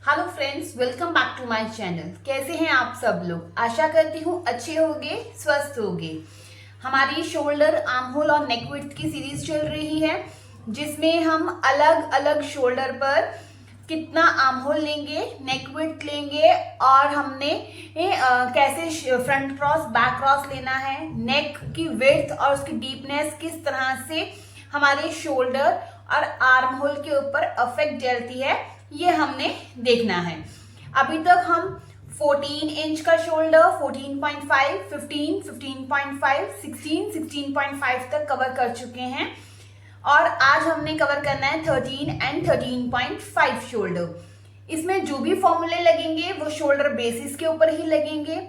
Hello friends, welcome back to my channel. कैसे हैं आप सब लोग? आशा करती हूँ अच्छे होंगे, स्वस्थ होंगे। हमारी शोल्डर, आर्म होल और नेक विड्थ की सीरीज चल रही है, जिसमें हम अलग अलग शोल्डर पर कितना आर्म होल लेंगे, नेक विड्थ लेंगे और हमने कैसे फ्रंट क्रॉस, बैक क्रॉस लेना है, नेक की विड्थ और उसकी डीपनेस किस तरह से हमारे शोल्डर और आर्म होल के ऊपर अफेक्ट डालती है, ये हमने देखना है। अभी तक हम 14 इंच का शोल्डर, 14.5, 15, 15.5, 16, 16.5 तक कवर कर चुके हैं और आज हमने कवर करना है 13 एंड 13.5 शोल्डर। इसमें जो भी फॉर्मूले लगेंगे वो शोल्डर बेसिस के ऊपर ही लगेंगे।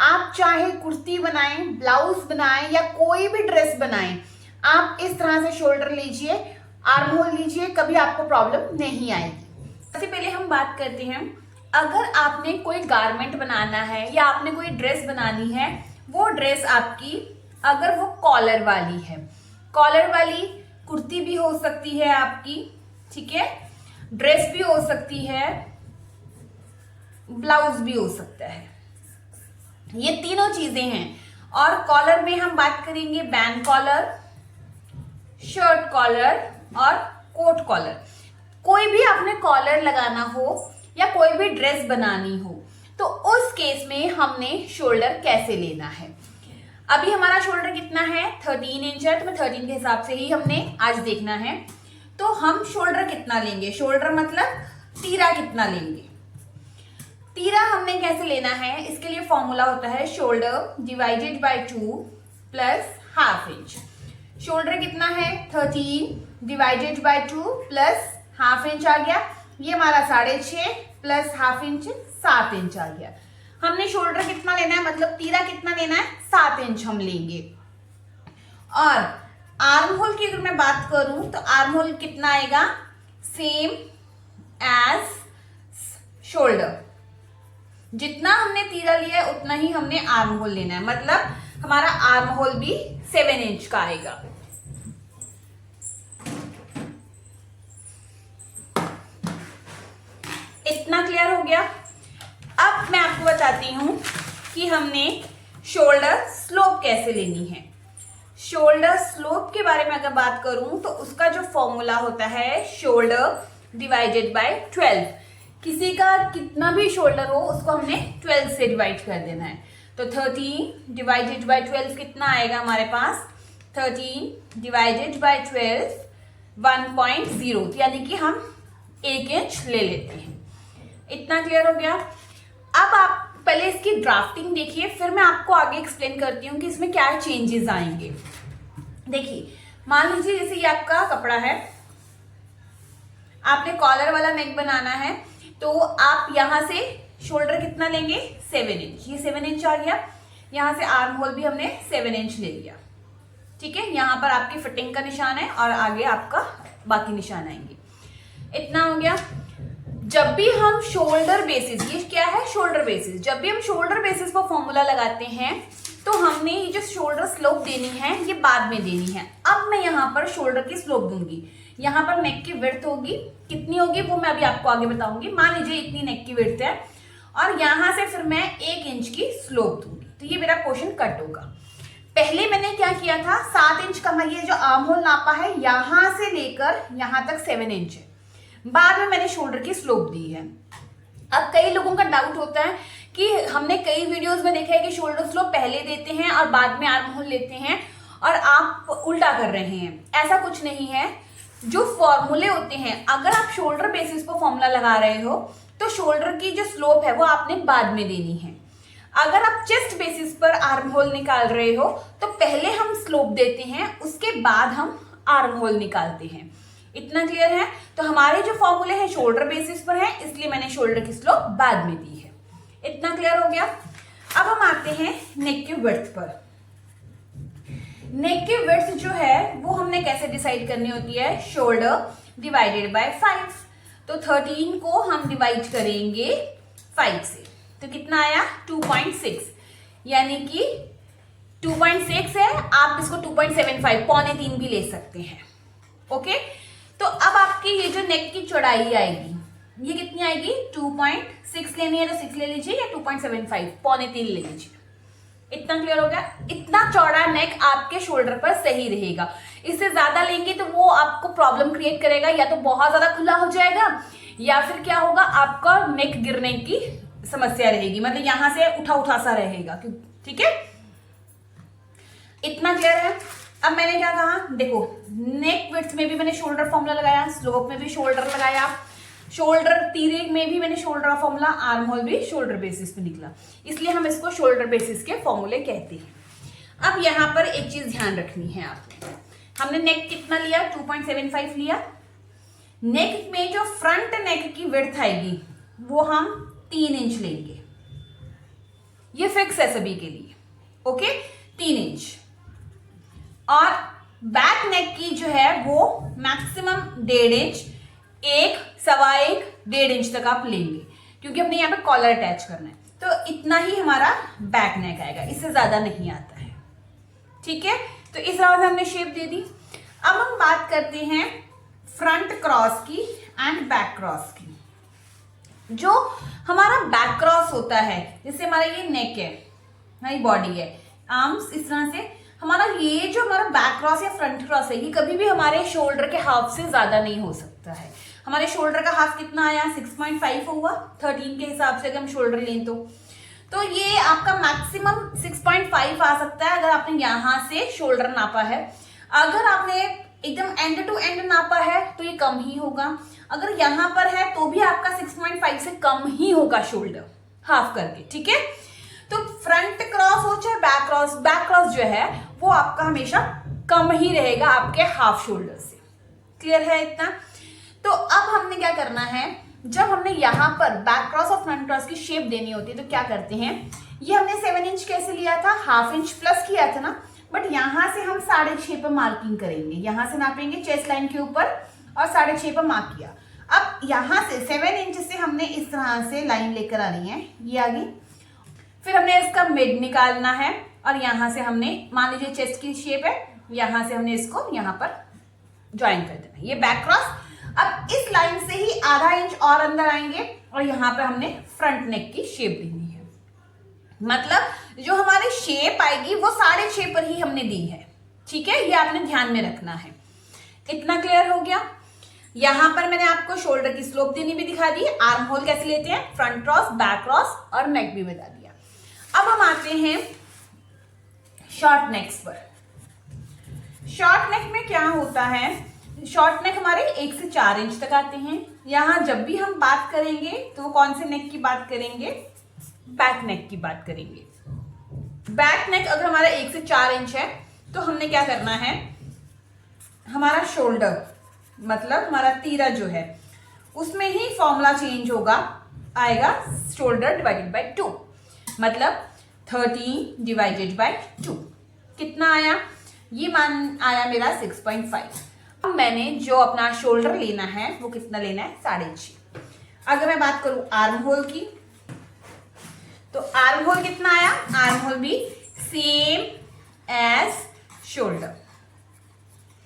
आप चाहे कुर्ती बनाएं, ब्लाउज बनाएं या कोई भी ड्रेस बनाएं, आप इस तरह से शोल्डर लीजिए, आर्म होल लीजिए, कभी आपको प्रॉब्लम नहीं आएगी। सबसे पहले हम बात करते हैं, अगर आपने कोई गारमेंट बनाना है या आपने कोई ड्रेस बनानी है, वो ड्रेस आपकी अगर वो कॉलर वाली है, कॉलर वाली कुर्ती भी हो सकती है आपकी, ठीक है, ड्रेस भी हो सकती है, ब्लाउज भी हो सकता है, ये तीनों चीजें हैं। और कॉलर में हम बात करेंगे बैंड कॉलर, शर्ट कॉलर और कोट कॉलर। कोई भी आपने कॉलर लगाना हो या कोई भी ड्रेस बनानी हो, तो उस केस में हमने शोल्डर कैसे लेना है। अभी हमारा शोल्डर कितना है, 13 इंच है, तो मैं 13 के हिसाब से ही हमने आज देखना है। तो हम शोल्डर कितना लेंगे, शोल्डर मतलब तीरा कितना लेंगे। तीरा हमने कैसे लेना है, इसके लिए फॉर्मूला होता है shoulder divided by 2 plus half inch. Shoulder कितना है, 13 divided by 2 plus half inch आ गया, ये हमारा 6.5 प्लस हाफ इंच 7 इंच आ गया। हमने शोल्डर कितना लेना है, मतलब तीरा कितना लेना है, 7 इंच हम लेंगे। और आर्म होल की अगर मैं बात करूं तो आर्म होल कितना आएगा, सेम एज शोल्डर। जितना हमने तीरा लिया है उतना ही हमने आर्म होल लेना है, मतलब हमारा आर्म होल भी 7 इंच का आएगा। इतना क्लियर हो गया। अब मैं आपको बताती हूं कि हमने शोल्डर स्लोप कैसे लेनी है। शोल्डर स्लोप के बारे में अगर बात करूं तो उसका जो फॉर्मूला होता है शोल्डर डिवाइडेड बाय 12। किसी का कितना भी शोल्डर हो उसको हमने 12 से डिवाइड कर देना है। तो 13 डिवाइडेड बाय 12 कितना आएगा हमारे पास, 13 डिवाइडेड बाय 12 1.0, यानी कि हम 1 इंच ले लेते हैं। इतना क्लियर हो गया। अब आप पहले इसकी ड्राफ्टिंग देखिए, फिर मैं आपको आगे एक्सप्लेन करती हूँ कि इसमें क्या चेंजेस आएंगे। देखिए, मान लीजिए जैसे ये आपका कपड़ा है, आपने कॉलर वाला नेक बनाना है, तो आप यहां से शोल्डर कितना लेंगे, 7 इंच। ये 7 इंच आ गया। यहां से आर्म होल भी हमने 7 इंच ले लिया, ठीक है। यहां पर आपकी फिटिंग का निशान है और आगे आपका बाकी निशान आएंगे। इतना हो गया। जब भी हम शोल्डर बेसिस, ये क्या है, शोल्डर बेसिस, जब भी हम शोल्डर बेसिस पर फॉर्मूला लगाते हैं तो हमने ये जो शोल्डर स्लोप देनी है ये बाद में देनी है। अब मैं यहाँ पर शोल्डर की स्लोप दूंगी। यहाँ पर नेक की विड्थ होगी, कितनी होगी वो मैं अभी आपको आगे बताऊंगी। मान लीजिए इतनी नेक की विड्थ है और यहाँ से फिर मैं 1 इंच की स्लोप दूंगी, तो ये मेरा पोर्शन कट होगा। पहले मैंने क्या किया था, 7 इंच का ये जो आर्म होल नापा है, यहां से लेकर यहां तक 7 इंच है। बाद में मैंने शोल्डर की स्लोप दी है। अब कई लोगों का डाउट होता है कि हमने कई वीडियोस में देखा है कि शोल्डर स्लोप पहले देते हैं और बाद में आर्म होल लेते हैं, और आप उल्टा कर रहे हैं। ऐसा कुछ नहीं है। जो फॉर्मूले होते हैं, अगर आप शोल्डर बेसिस पर फॉर्मूला लगा रहे हो तो शोल्डर की जो स्लोप है वो आपने बाद में देनी है। अगर आप चेस्ट बेसिस पर आर्म होल निकाल रहे हो तो पहले हम स्लोप देते हैं, उसके बाद हम आर्म होल निकालते हैं। इतना क्लियर है। तो हमारे जो फॉर्मूले हैं शोल्डर बेसिस पर है, इसलिए मैंने शोल्डर की स्लोप बाद में दी है। इतना क्लियर हो गया। अब हम आते हैं नेक की विड्थ पर। नेक की विड्थ जो है वो हमने कैसे डिसाइड करनी होती है, शोल्डर डिवाइडेड बाय 5। तो 13 को हम डिवाइड करेंगे 5 से, तो कितना आया, 2.6, यानी कि 2.6 है, आप इसको 2.75 पौने 3 भी ले सकते हैं। ओके, तो अब आपकी ये जो नेक की चौड़ाई आएगी ये कितनी आएगी, आएगी 2.6 लेनी है तो 6 ले लीजिए, या 2.75 पौने 3 ले लीजिए। इतना क्लियर हो गया? इतना चौड़ा नेक आपके शोल्डर पर सही रहेगा। इससे ज्यादा लेंगे तो वो आपको प्रॉब्लम क्रिएट करेगा, या तो बहुत ज्यादा खुला हो जाएगा या फिर क्या होगा, आपका नेक गिरने की समस्या रहेगी, मतलब यहां से उठा उठा सा रहेगा। ठीक है, इतना क्लियर है? अब मैंने क्या कहा, देखो नेक विड्थ में भी मैंने शोल्डर फॉर्मूला लगाया, स्लोप में भी शोल्डर लगाया, शोल्डर तीरे में भी मैंने शोल्डर फॉर्मूला, आर्म होल भी शोल्डर बेसिस पे निकला, इसलिए हम इसको शोल्डर बेसिस के फॉर्मूले कहते हैं। अब यहाँ पर एक चीज ध्यान रखनी है आपने, हमने नेक कितना लिया, 2.75 लिया। नेक में जो फ्रंट नेक की विड्थ आएगी वो हम 3 इंच लेंगे, ये फिक्स है सभी के लिए, ओके, 3 इंच। और बैक नेक की जो है वो मैक्सिमम 1.5 इंच, 1, सवा 1, 1.5 इंच तक आप लेंगे, क्योंकि हमने यहाँ पे कॉलर अटैच करना है, तो इतना ही हमारा बैक नेक आएगा, इससे ज्यादा नहीं आता है। ठीक है, तो इस तरह से हमने शेप दे दी। अब हम बात करते हैं फ्रंट क्रॉस की एंड बैक क्रॉस की। जो हमारा बैक क्रॉस होता है, जैसे हमारा ये नेक है, हमारी बॉडी है, आर्म्स इस तरह से, हमारा ये जो हमारा बैक क्रॉस या फ्रंट क्रॉस है, ये कभी भी हमारे शोल्डर के हाफ से ज्यादा नहीं हो सकता है। हमारे शोल्डर का हाफ कितना आया, 6.5 हुआ, 13 के हिसाब से अगर हम शोल्डर लें तो ये आपका मैक्सिमम 6.5 आ सकता है अगर आपने यहां से शोल्डर नापा है। अगर आपने एकदम एंड टू एंड नापा है तो ये कम ही होगा, अगर यहां पर है तो भी आपका 6.5 से कम ही होगा शोल्डर हाफ करके। ठीक है, तो फ्रंट क्रॉस हो चाहे बैक क्रॉस जो है वो आपका हमेशा कम ही रहेगा आपके हाफ शोल्डर से। क्लियर है इतना? तो अब हमने क्या करना है, जब हमने यहाँ पर बैक क्रॉस और फ्रंट क्रॉस की शेप देनी होती है तो क्या करते हैं, ये हमने 7 इंच कैसे लिया था, हाफ इंच प्लस किया था ना, बट यहां से हम 6.5 पर मार्किंग करेंगे, यहां से नापेंगे चेस्ट लाइन के ऊपर और 6.5 पर मार्क किया। अब यहां से 7 इंच से हमने इस तरह से लाइन लेकर आनी है, ये आ गई, फिर हमने इसका मिड निकालना है और यहां से हमने, मान लीजिए चेस्ट की शेप है, यहां से हमने इसको यहां पर ज्वाइन कर देना, ये बैक क्रॉस। अब इस लाइन से ही आधा इंच और अंदर आएंगे और यहां पर हमने फ्रंट नेक की शेप देनी है, मतलब जो हमारी शेप आएगी वो 6.5 पर ही हमने दी है। ठीक है, ये आपने ध्यान में रखना है। इतना क्लियर हो गया? यहां पर मैंने आपको शोल्डर की स्लोप देनी भी दिखा दी, आर्म होल कैसे लेते हैं, फ्रंट क्रॉस, बैक क्रॉस और नेक भी बता दिया। अब हम आते हैं शॉर्ट नेक्स पर। शॉर्ट नेक में क्या होता है, शॉर्ट नेक हमारे 1 से 4 इंच तक आते हैं। यहां जब भी हम बात करेंगे तो वो कौन से नेक की बात करेंगे, बैक नेक की बात करेंगे। बैक नेक अगर हमारा 1 से 4 इंच है तो हमने क्या करना है, हमारा शोल्डर मतलब हमारा तीरा जो है उसमें ही फॉर्मूला चेंज होगा, आएगा शोल्डर डिवाइडेड बाय 2, मतलब 13 डिवाइडेड बाय 2 कितना आया, ये मान आया मेरा 6.5। अब मैंने जो अपना शोल्डर लेना है वो कितना लेना है, 6.5। अगर मैं बात करूं आर्म होल की तो आर्म होल कितना आया, आर्म होल भी सेम एज शोल्डर,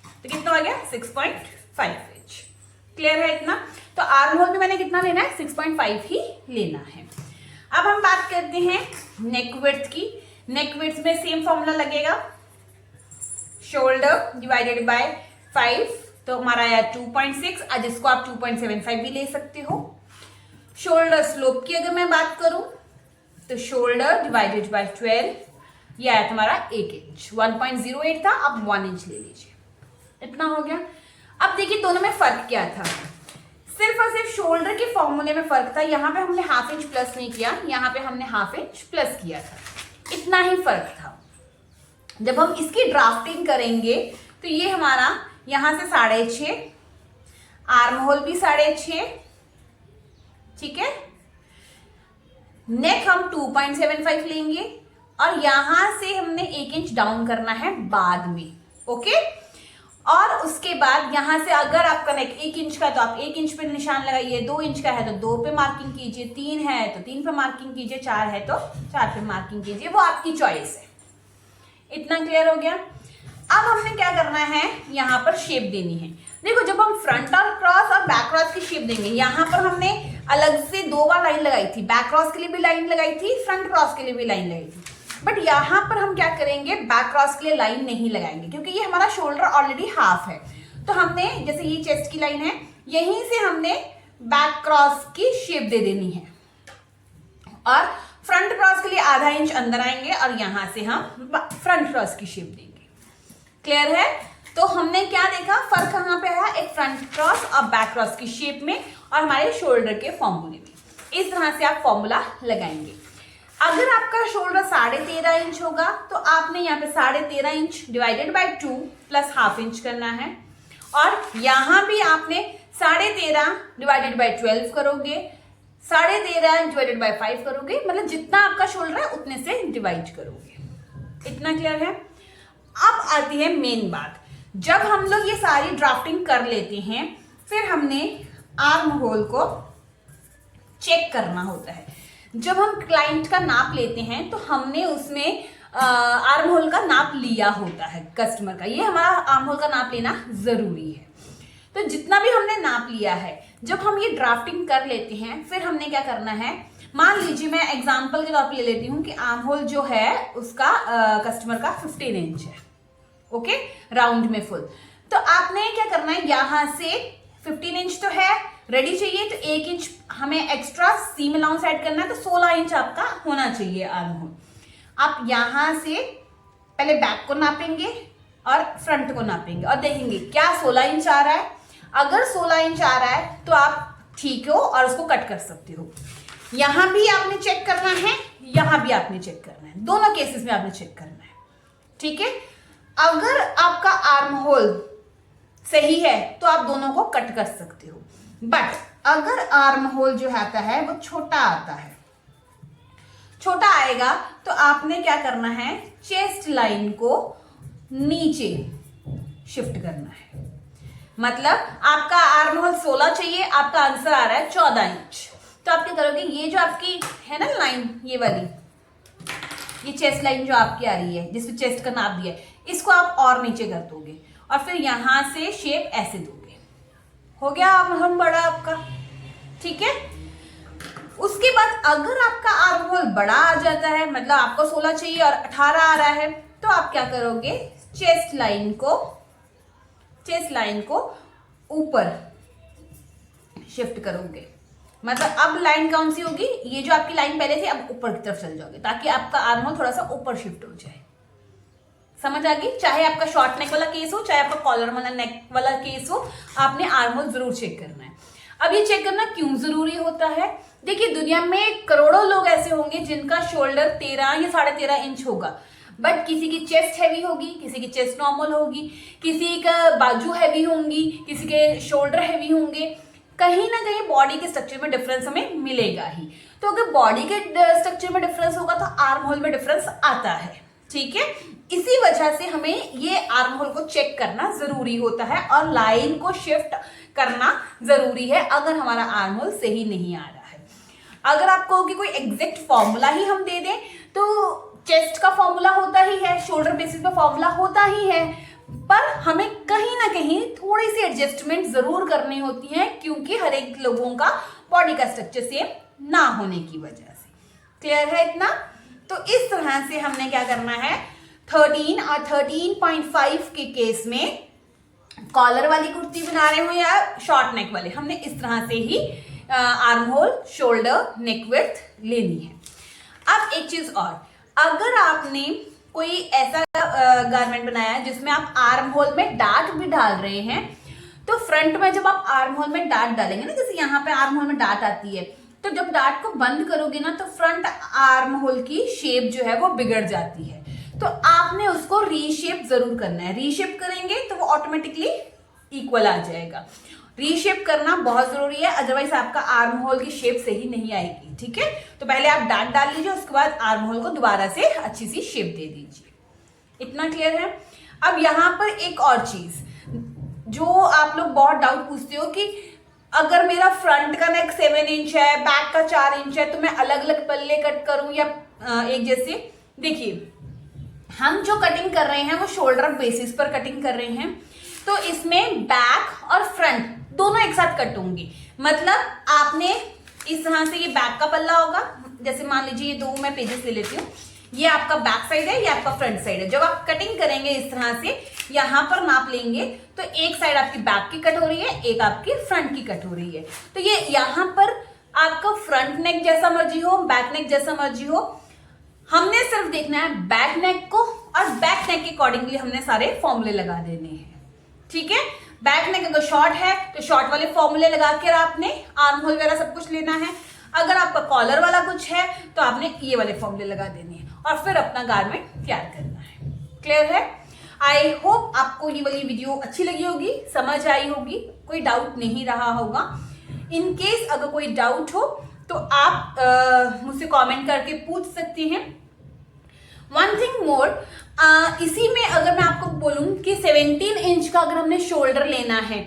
तो कितना हो गया 6.5 इंच। क्लियर है इतना? तो आर्म होल भी मैंने कितना लेना है, 6.5 ही लेना है। अब हम बात करते हैं नेक विड्थ की। नेक विड्थ में सेम फॉर्मूला लगेगा, शोल्डर डिवाइडेड बाय 5, तो हमारा आया 2.6, आज इसको आप 2.75 भी ले सकते हो। शोल्डर स्लोप की अगर मैं बात करूं तो शोल्डर डिवाइडेड बाय 12, ये आया तुम्हारा 1 इंच, 1.08 था, अब 1 इंच ले लीजिए। इतना हो गया। अब देखिए दोनों में फर्क क्या था, सिर्फ और सिर्फ शोल्डर के फॉर्मूले में फर्क था, यहाँ पे हमने हाफ इंच प्लस नहीं किया, यहाँ पे हमने हाफ इंच प्लस किया था, इतना ही फर्क था। जब हम इसकी ड्राफ्टिंग करेंगे तो ये हमारा यहां से 6.5, आर्म होल भी 6.5, ठीक है, नेक हम 2.75 लेंगे और यहां से हमने 1 इंच डाउन करना है बाद में, ओके। और उसके बाद यहां से अगर आपका नेक 1 इंच का है तो आप 1 इंच पे निशान लगाइए, 2 इंच का है तो 2 पे मार्किंग कीजिए, 3 है तो 3 पे मार्किंग कीजिए, 4 है तो 4 पे मार्किंग कीजिए, वो आपकी चॉइस है। इतना क्लियर हो गया? अब हमने क्या करना है, यहाँ पर शेप देनी है। देखो जब हम फ्रंट और क्रॉस और बैक क्रॉस की शेप देंगे, यहाँ पर हमने अलग 2 बार लाइन लगाई थी, बैक क्रॉस के लिए भी लाइन लगाई थी, फ्रंट क्रॉस के लिए भी लाइन लगाई थी। बट यहाँ पर हम क्या करेंगे, बैक क्रॉस के लिए लाइन नहीं लगाएंगे क्योंकि ये हमारा शोल्डर ऑलरेडी हाफ है। तो हमने जैसे ये चेस्ट की लाइन है, यहीं से हमने बैक क्रॉस की शेप दे देनी है और फ्रंट क्रॉस के लिए आधा इंच अंदर आएंगे और यहां से हम फ्रंट क्रॉस की शेप देंगे। क्लियर है? तो हमने क्या देखा, फर्क कहां पे है, एक फ्रंट क्रॉस और बैक क्रॉस की शेप में और हमारे शोल्डर के फॉर्मूले में। इस तरह से आप फॉर्मूला लगाएंगे। अगर आपका शोल्डर 13.5 इंच होगा तो आपने यहाँ पे 13.5 inch divided by 2 plus half inch करना है और यहाँ भी आपने 13.5 डिवाइडेड बाय 12 करोगे, 13.5 डिवाइडेड बाय 5 करोगे, मतलब जितना आपका शोल्डर है उतने से डिवाइड करोगे। इतना क्लियर है? अब आती है मेन बात। जब हम लोग ये सारी ड्राफ्टिंग कर लेते हैं फिर हमने आर्म होल को चेक करना होता है। जब हम क्लाइंट का नाप लेते हैं तो हमने उसमें आर्म होल का नाप लिया होता है कस्टमर का, ये हमारा आर्म होल का नाप लेना जरूरी है। तो जितना भी हमने नाप लिया है, जब हम ये ड्राफ्टिंग कर लेते हैं फिर हमने क्या करना है, मान लीजिए मैं एग्जांपल के तौर पे ले लेती हूँ कि आर्म होल जो है उसका कस्टमर का 15 इंच है, ओके, राउंड में फुल। तो आपने क्या करना है, यहां से 15 इंच तो है रेडी चाहिए, तो 1 इंच हमें एक्स्ट्रा सीम अलाउंस ऐड करना है, तो 16 इंच आपका होना चाहिए आर्म होल। आप यहां से पहले बैक को नापेंगे और फ्रंट को नापेंगे और देखेंगे क्या 16 इंच आ रहा है। अगर 16 इंच आ रहा है तो आप ठीक हो और उसको कट कर सकते हो। यहां भी आपने चेक करना है, यहां भी आपने चेक करना है, दोनों केसेस में आपने चेक करना है, ठीक है। अगर आपका आर्म होल सही है तो आप दोनों को कट कर सकते हो, बट अगर आर्म होल जो आता है वो छोटा आता है, छोटा आएगा तो आपने क्या करना है, चेस्ट लाइन को नीचे शिफ्ट करना है। मतलब आपका आर्म होल 16 चाहिए, आपका आंसर आ रहा है 14 इंच, तो आप क्या करोगे, ये जो आपकी है ना लाइन, ये वाली, ये चेस्ट लाइन जो आपकी आ रही है जिसमें चेस्ट का नाप दिया है, इसको आप और नीचे कर दोगे और फिर यहां से शेप ऐसे दोगे। हो गया आर्म होल बड़ा आपका, ठीक है। उसके बाद अगर आपका आर्म होल बड़ा आ जाता है, मतलब आपको 16 चाहिए और 18 आ रहा है, तो आप क्या करोगे, चेस्ट लाइन को ऊपर शिफ्ट करोगे। मतलब अब लाइन कौन सी होगी, ये जो आपकी लाइन पहले थी अब ऊपर की तरफ चल जाओगे ताकि आपका आर्म होल थोड़ा सा ऊपर शिफ्ट हो जाए। समझ आ गई? चाहे आपका शॉर्ट नेक वाला केस हो, चाहे आपका कॉलर वाला नेक वाला केस हो, आपने आर्म होल जरूर चेक करना है। अब ये चेक करना क्यों जरूरी होता है, देखिए दुनिया में करोड़ों लोग ऐसे होंगे जिनका शोल्डर 13 या 13.5 इंच होगा, बट किसी की चेस्ट हैवी होगी, किसी की चेस्ट नॉर्मल होगी, किसी का बाजू हैवी होंगी, किसी के शोल्डर हैवी होंगे, कहीं ना कहीं बॉडी के स्ट्रक्चर में डिफरेंस हमें मिलेगा ही। तो अगर बॉडी के स्ट्रक्चर में डिफरेंस होगा तो आर्म होल में डिफरेंस आता है, ठीक है। इसी वजह से हमें ये आर्म होल को चेक करना जरूरी होता है और लाइन को शिफ्ट करना जरूरी है अगर हमारा आर्म होल सही नहीं आ रहा है। अगर आप कहोगे कोई एग्जैक्ट फॉर्मूला ही हम दे दें, तो चेस्ट का फॉर्मूला होता ही है, शोल्डर बेसिस पे फॉर्मूला होता ही है, पर हमें कहीं ना कहीं थोड़ी सी एडजस्टमेंट जरूर करनी होती है क्योंकि हर एक लोगों का बॉडी का स्ट्रक्चर सेम ना होने की वजह से। क्लियर है इतना? तो इस तरह से हमने क्या करना है, 13 और 13.5 के केस में कॉलर वाली कुर्ती बना रहे हो या शॉर्ट नेक वाले, हमने इस तरह से ही आर्म होल, शोल्डर, नेक विड्थ लेनी है। अब एक चीज और, अगर आपने कोई ऐसा गारमेंट बनाया है जिसमें आप आर्म होल में डार्ट भी डाल रहे हैं, तो फ्रंट में जब आप आर्म होल में डार्ट डालेंगे ना, जैसे यहाँ पे आर्म होल में डार्ट आती है, तो जब डार्ट को बंद करोगे ना तो फ्रंट आर्म होल की शेप जो है वो बिगड़ जाती है। तो आपने उसको रीशेप जरूर करना है। रीशेप करेंगे तो वो ऑटोमेटिकली इक्वल आ जाएगा। रीशेप करना बहुत जरूरी है, अदरवाइज आपका आर्म होल की शेप सही नहीं आएगी, ठीक है। तो पहले आप डार्ट डाल लीजिए, उसके बाद आर्म होल को दोबारा से अच्छी सी शेप दे दीजिए। इतना क्लियर है? अब यहाँ पर एक और चीज जो आप लोग बहुत डाउट पूछते हो कि अगर मेरा फ्रंट का नेक 7 इंच है, बैक का 4 इंच है, तो मैं अलग अलग पल्ले कट करूं या एक जैसे? देखिए, हम जो कटिंग कर रहे हैं वो शोल्डर बेसिस पर कटिंग कर रहे हैं, तो इसमें बैक और फ्रंट दोनों एक साथ कट होंगी। मतलब आपने इस तरह से ये बैक का पल्ला होगा। जैसे मान लीजिए ये 2 मैं पेजेस ले लेती हूँ, ये आपका बैक साइड है, ये आपका फ्रंट साइड है। जब आप कटिंग करेंगे इस तरह से यहाँ पर नाप लेंगे तो एक साइड आपकी बैक की कट हो रही है, एक आपकी फ्रंट की कट हो रही है। तो ये यहाँ पर आपका फ्रंट नेक जैसा मर्जी हो, बैक नेक जैसा मर्जी हो, हमने सिर्फ देखना है बैक नेक को, और बैक नेक के अकॉर्डिंगली हमने सारे फॉर्मूले लगा देने हैं। ठीक है, बैक नेक अगर शॉर्ट है तो शॉर्ट वाले फॉर्मूले लगा कर आपने आर्म होल वगैरह सब कुछ लेना है। अगर आपका कॉलर वाला कुछ है तो आपने ये वाले फॉर्मूले लगा देने हैं और फिर अपना गारमेंट तैयार करना है। क्लियर है? आई होप आपको ये वाली वीडियो अच्छी लगी होगी, समझ आई होगी, कोई डाउट नहीं रहा होगा। इन केस अगर कोई डाउट हो तो आप मुझसे कमेंट करके पूछ सकती हैं। वन थिंग मोर, इसी में अगर मैं आपको बोलूं कि 17 इंच का अगर हमने शोल्डर लेना है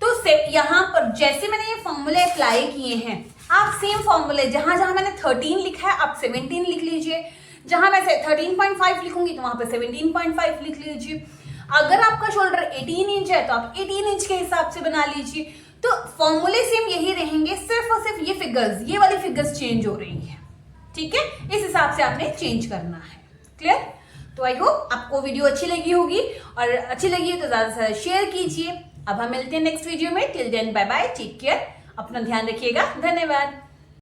तो यहाँ पर जैसे मैंने ये फॉर्मूले अप्लाई किए हैं, आप सेम फॉर्मूले जहां जहां मैंने 13 लिखा है आप 17 लिख लीजिए, जहां मैं 13.5 लिखूंगी तो वहां पे 17.5 लिख लीजिए। अगर आपका शोल्डर 18 इंच है तो आप 18 इंच के हिसाब से बना लीजिए। तो फॉर्मूले सेम यही रहेंगे, सिर्फ और सिर्फ ये फिगर्स, ये वाली फिगर्स चेंज हो रही है। ठीक है, इस हिसाब से आपने चेंज करना है। क्लियर? तो आई होप आपको वीडियो अच्छी लगी होगी, और अच्छी लगी है तो ज्यादा से ज्यादा शेयर कीजिए। अब हम मिलते हैं नेक्स्ट वीडियो में। Till then bye bye, take care, अपना ध्यान रखिएगा, धन्यवाद।